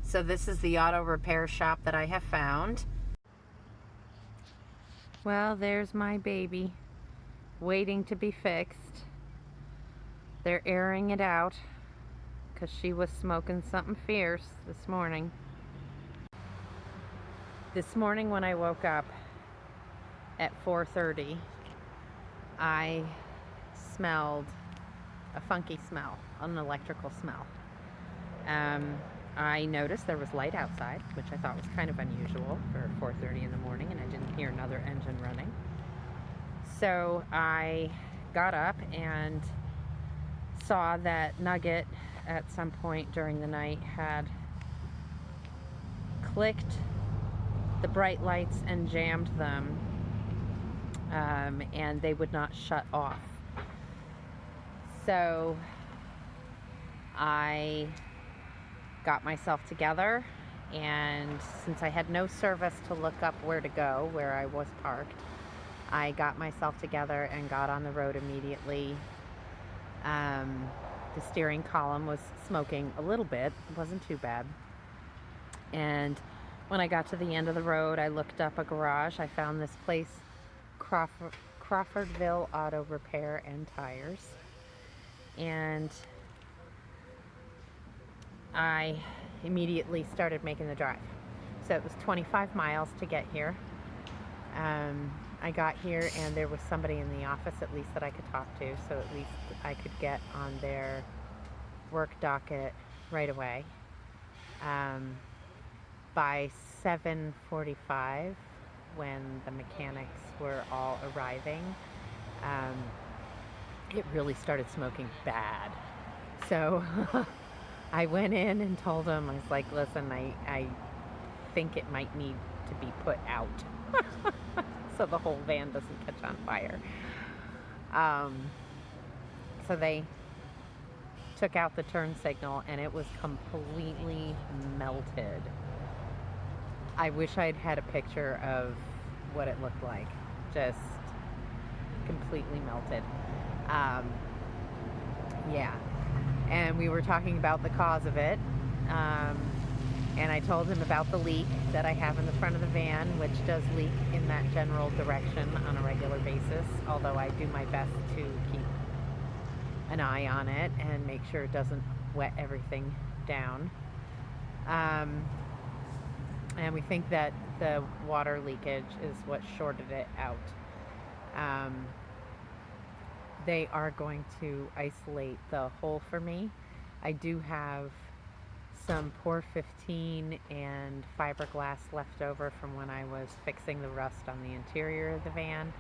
So this is the auto repair shop that I have found. Well, there's my baby waiting to be fixed. They're airing it out because she was smoking something fierce this morning. This morning when I woke up at 4:30, I smelled a funky smell, an electrical smell. I noticed there was light outside, which I thought was kind of unusual for 4:30 in the morning, and I didn't hear another engine running. So I got up and saw that Nugget at some point during the night had clicked the bright lights and jammed them, and they would not shut off. So I got myself together, and since I had no service to look up where to go, where I was parked, I got myself together and got on the road immediately. The steering column was smoking a little bit, it wasn't too bad. And when I got to the end of the road, I looked up a garage. I found this place, Crawfordville Auto Repair and Tires. And I immediately started making the drive. So it was 25 miles to get here. I got here and there was somebody in the office at least that I could talk to, so at least I could get on their work docket right away. By 7:45, when the mechanics were all arriving, it really started smoking bad. So I went in and told them, I was like, listen, I think it might need to be put out so the whole van doesn't catch on fire. So they took out the turn signal and it was completely melted. I wish I'd had a picture of what it looked like. Just completely melted. Yeah. And we were talking about the cause of it. And I told him about the leak that I have in the front of the van, which does leak in that general direction on a regular basis, although I do my best to keep an eye on it and make sure it doesn't wet everything down. And we think that the water leakage is what shorted it out. They are going to isolate the hole for me. I do have some Pour 15 and fiberglass left over from when I was fixing the rust on the interior of the van.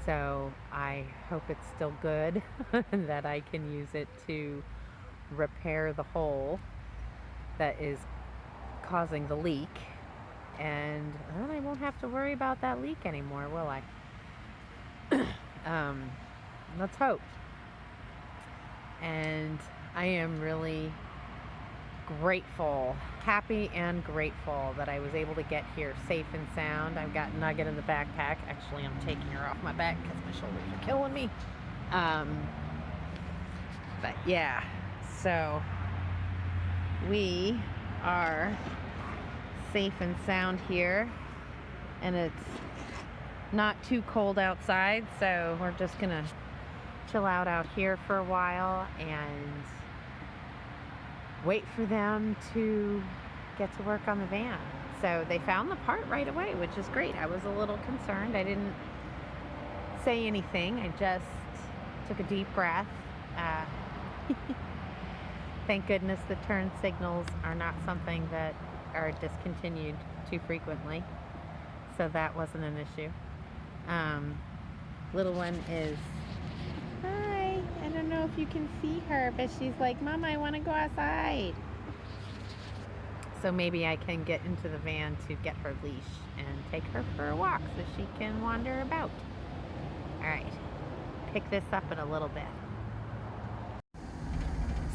So I hope it's still good and that I can use it to repair the hole that is causing the leak. And then I won't have to worry about that leak anymore, will I? Let's hope. And I am really grateful, happy and grateful that I was able to get here safe and sound. I've got Nugget in the backpack. Actually, I'm taking her off my back because my shoulders are killing me. But yeah, so we are safe and sound here, and it's not too cold outside, so we're just gonna chill out here for a while and wait for them to get to work on the van. So they found the part right away, which is great. I was a little concerned. I didn't say anything. I just took a deep breath. Thank goodness the turn signals are not something that are discontinued too frequently, so that wasn't an issue. Little one is, hi, I don't know if you can see her, but she's like, Mama, I want to go outside. So maybe I can get into the van to get her leash and take her for a walk so she can wander about. Alright, pick this up in a little bit.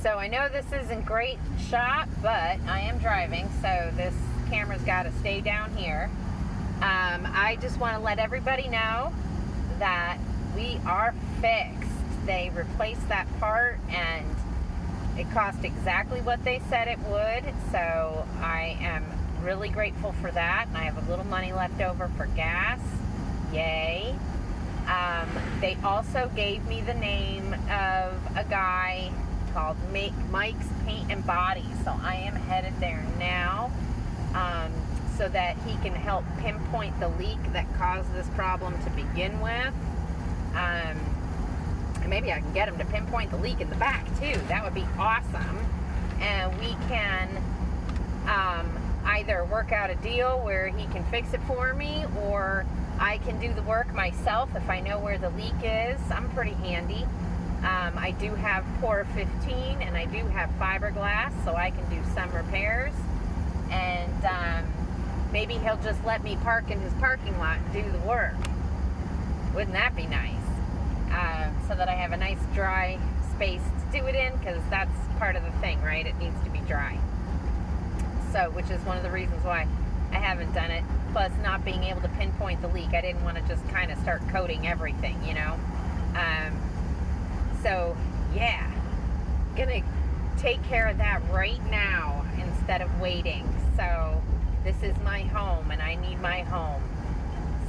So I know this isn't great shot, but I am driving, so this camera's got to stay down here. I just want to let everybody know that we are fixed. They replaced that part, and It cost exactly what they said it would, so I am really grateful for that. And I have a little money left over for gas. Yay. They also gave me the name of a guy called Mike's Paint and Body, so I am headed there now, so that he can help pinpoint the leak that caused this problem to begin with. And maybe I can get him to pinpoint the leak in the back too. That would be awesome. And we can either work out a deal where he can fix it for me, or I can do the work myself if I know where the leak is. I'm pretty handy. I do have Pour 15 and I do have fiberglass, so I can do some repairs. And maybe he'll just let me park in his parking lot and do the work. Wouldn't that be nice? So that I have a nice dry space to do it in, because that's part of the thing, right? It needs to be dry. So, which is one of the reasons why I haven't done it. Plus, not being able to pinpoint the leak. I didn't want to just kind of start coating everything, you know? So, yeah. Gonna take care of that right now instead of waiting. So, this is my home, and I need my home.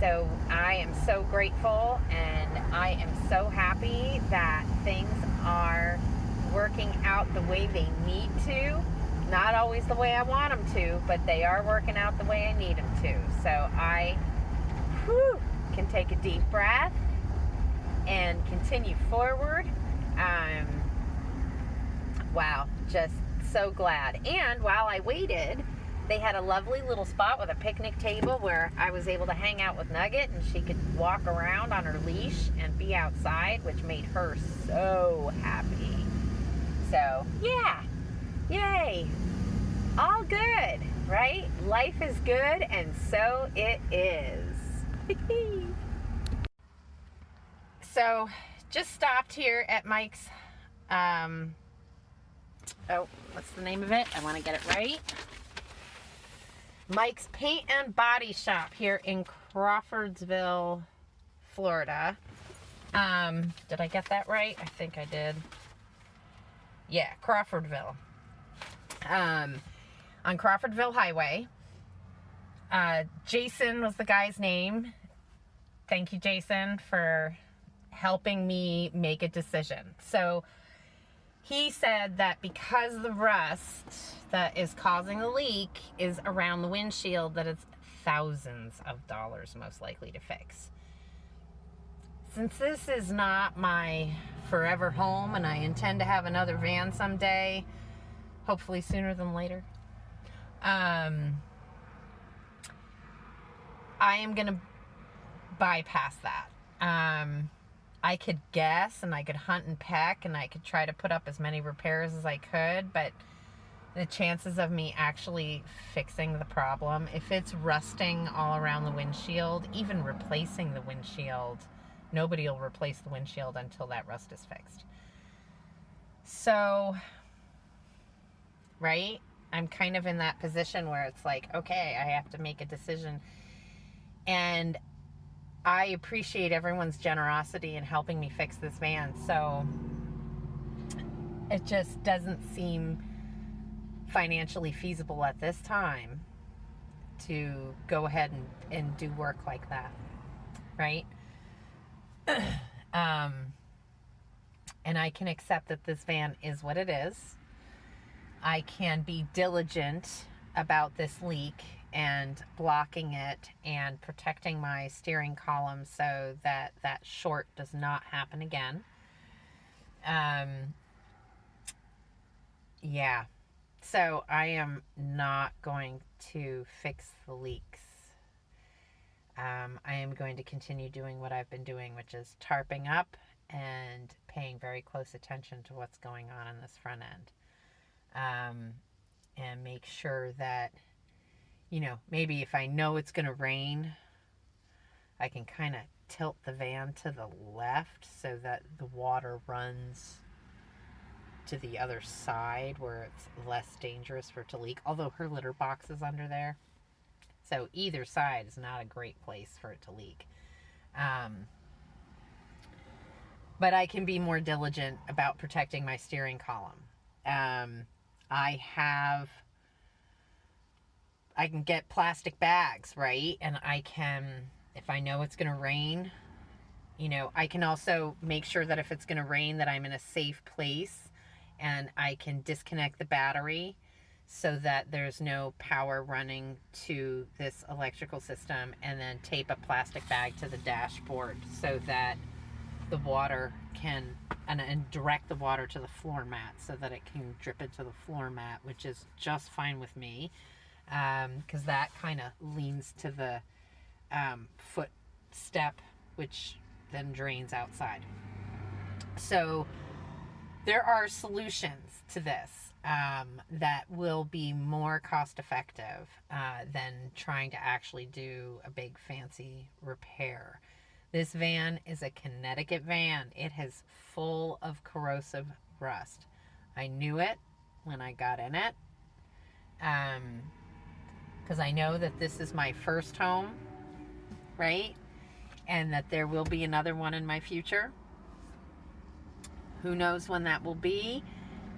So, I am so grateful, and I am so happy that things are working out the way they need to. Not always the way I want them to, but they are working out the way I need them to. So I can take a deep breath and continue forward. Wow, just so glad. And while I waited, they had a lovely little spot with a picnic table where I was able to hang out with Nugget, and she could walk around on her leash and be outside, which made her so happy. So, yeah. Yay. All good, right? Life is good, and so it is. So, just stopped here at Mike's, what's the name of it? I want to get it right. Mike's Paint and Body Shop here in Crawfordsville, Florida. Did I get that right? I think I did. Yeah, Crawfordville. On Crawfordville Highway. Jason was the guy's name. Thank you, Jason, for helping me make a decision. So he said that because the rust that is causing the leak is around the windshield, that it's thousands of dollars most likely to fix. Since this is not my forever home, and I intend to have another van someday, hopefully sooner than later, I am going to bypass that. I could guess, and I could hunt and peck, and I could try to put up as many repairs as I could, but the chances of me actually fixing the problem, if it's rusting all around the windshield, even replacing the windshield, nobody will replace the windshield until that rust is fixed. So, right? I'm kind of in that position where it's like, okay, I have to make a decision. And I appreciate everyone's generosity in helping me fix this van. So it just doesn't seem financially feasible at this time to go ahead and do work like that. Right? And I can accept that this van is what it is. I can be diligent about this leak and blocking it and protecting my steering column so that that short does not happen again. Yeah. So I am not going to fix the leaks. I am going to continue doing what I've been doing, which is tarping up and paying very close attention to what's going on in this front end. And make sure that, you know, maybe if I know it's going to rain, I can kind of tilt the van to the left so that the water runs to the other side where it's less dangerous for it to leak. Although her litter box is under there. So either side is not a great place for it to leak. But I can be more diligent about protecting my steering column. I can get plastic bags, right? And I can, if I know it's going to rain, I can also make sure that if it's going to rain that I'm in a safe place, and I can disconnect the battery so that there's no power running to this electrical system, and then tape a plastic bag to the dashboard so that the water can, and direct the water to the floor mat so that it can drip into the floor mat, which is just fine with me, because that kind of leans to the foot step, which then drains outside. So there are solutions to this that will be more cost effective than trying to actually do a big fancy repair. This van is a Connecticut van. It is full of corrosive rust. I knew it when I got in it, because I know that this is my first home, right? And that there will be another one in my future. Who knows when that will be?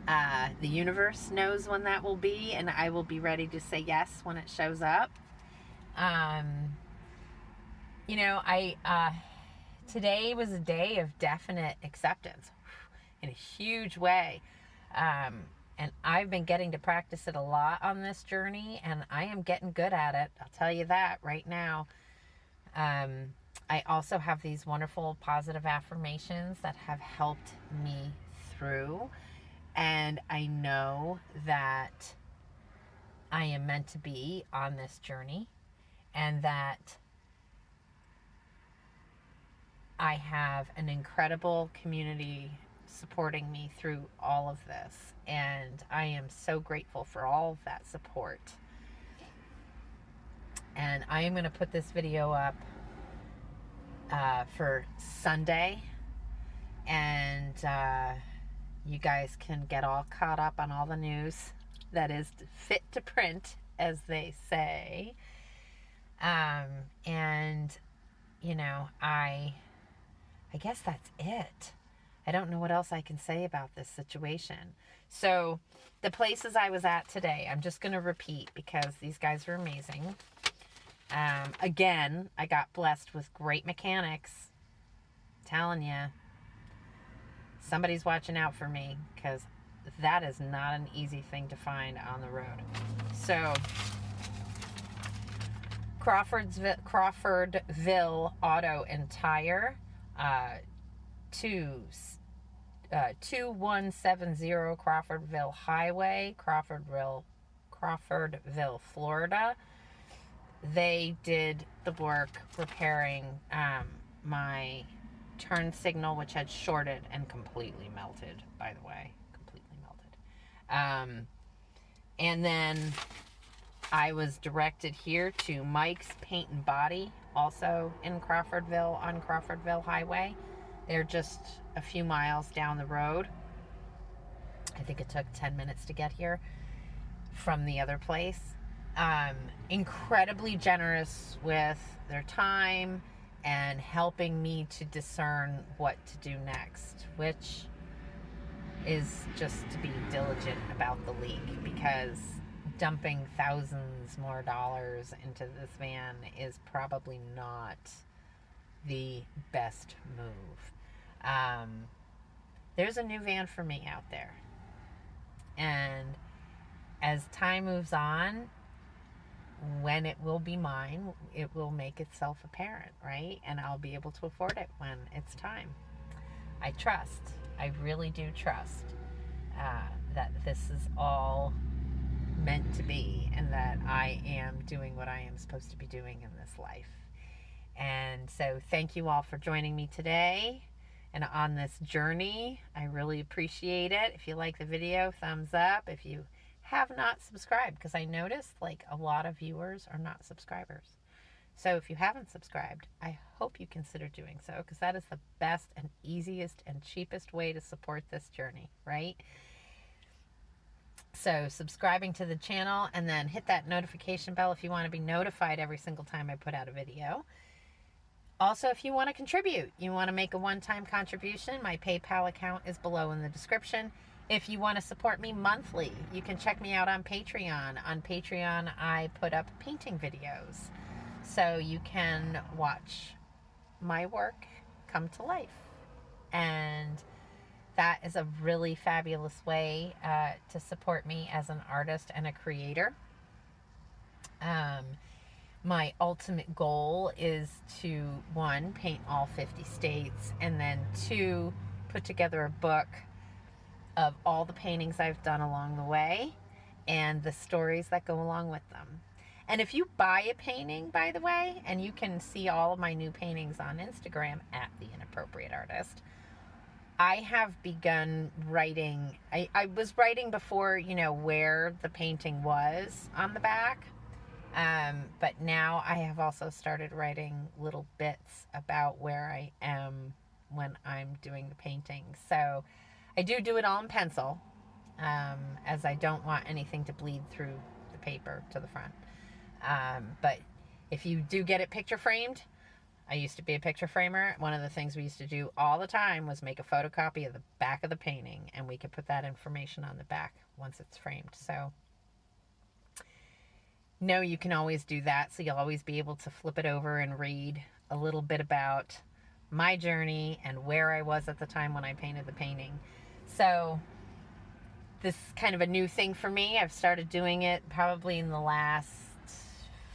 The universe knows when that will be, and I will be ready to say yes when it shows up. Today was a day of definite acceptance in a huge way. And I've been getting to practice it a lot on this journey, and I am getting good at it. I'll tell you that right now. I also have these wonderful positive affirmations that have helped me through. And I know that I am meant to be on this journey, and that I have an incredible community supporting me through all of this. And I am so grateful for all of that support. And I am going to put this video up for Sunday, and you guys can get all caught up on all the news that is fit to print, as they say. I guess that's it. I don't know what else I can say about this situation. So the places I was at today, I'm just going to repeat because these guys are amazing. Again, I got blessed with great mechanics. I'm telling you, somebody's watching out for me, because that is not an easy thing to find on the road. So Crawfordville Auto and Tire, 2170 Crawfordville Highway, Crawfordville, Florida. They did the work repairing my turn signal, which had shorted and completely melted, by the way. Completely melted. And then I was directed here to Mike's Paint and Body, also in Crawfordville, on Crawfordville Highway. They're just a few miles down the road. I think it took 10 minutes to get here from the other place. Incredibly generous with their time and helping me to discern what to do next, which is just to be diligent about the leak, because dumping thousands more dollars into this van is probably not the best move. There's a new van for me out there, and as time moves on, when it will be mine, it will make itself apparent, right? And I'll be able to afford it when it's time. I really do trust that this is all meant to be, and that I am doing what I am supposed to be doing in this life. And so thank you all for joining me today and on this journey. I really appreciate it. If you like the video, thumbs up. If you have not subscribed, because I noticed like a lot of viewers are not subscribers. So if you haven't subscribed, I hope you consider doing so, because that is the best and easiest and cheapest way to support this journey, right? So subscribing to the channel, and then hit that notification bell if you want to be notified every single time I put out a video. Also, if you want to contribute, you want to make a one-time contribution, my PayPal account is below in the description. If you want to support me monthly, you can check me out on Patreon. On Patreon, I put up painting videos. So you can watch my work come to life. And that is a really fabulous way to support me as an artist and a creator. My ultimate goal is to, 1, paint all 50 states, and then 2, put together a book of all the paintings I've done along the way and the stories that go along with them. And if you buy a painting, by the way, and you can see all of my new paintings on Instagram at The Inappropriate Artist, I have begun writing. I was writing before, where the painting was on the back. But now I have also started writing little bits about where I am when I'm doing the painting. So I do it all in pencil, as I don't want anything to bleed through the paper to the front. But if you do get it picture framed, I used to be a picture framer. One of the things we used to do all the time was make a photocopy of the back of the painting, and we could put that information on the back once it's framed. So no, you can always do that. So you'll always be able to flip it over and read a little bit about my journey and where I was at the time when I painted the painting. So this is kind of a new thing for me. I've started doing it probably in the last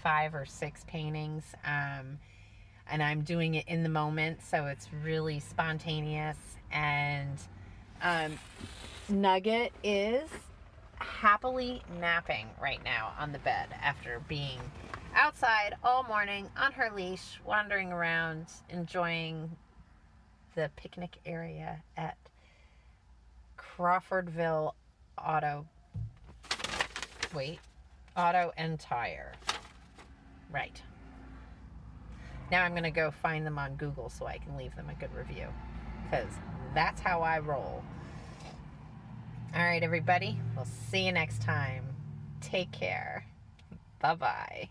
5 or 6 paintings. And I'm doing it in the moment, so it's really spontaneous. And Nugget is happily napping right now on the bed after being outside all morning on her leash, wandering around, enjoying the picnic area at Crawfordville Auto and Tire. Right. Now I'm going to go find them on Google so I can leave them a good review, because that's how I roll. All right, everybody. We'll see you next time. Take care. Bye-bye.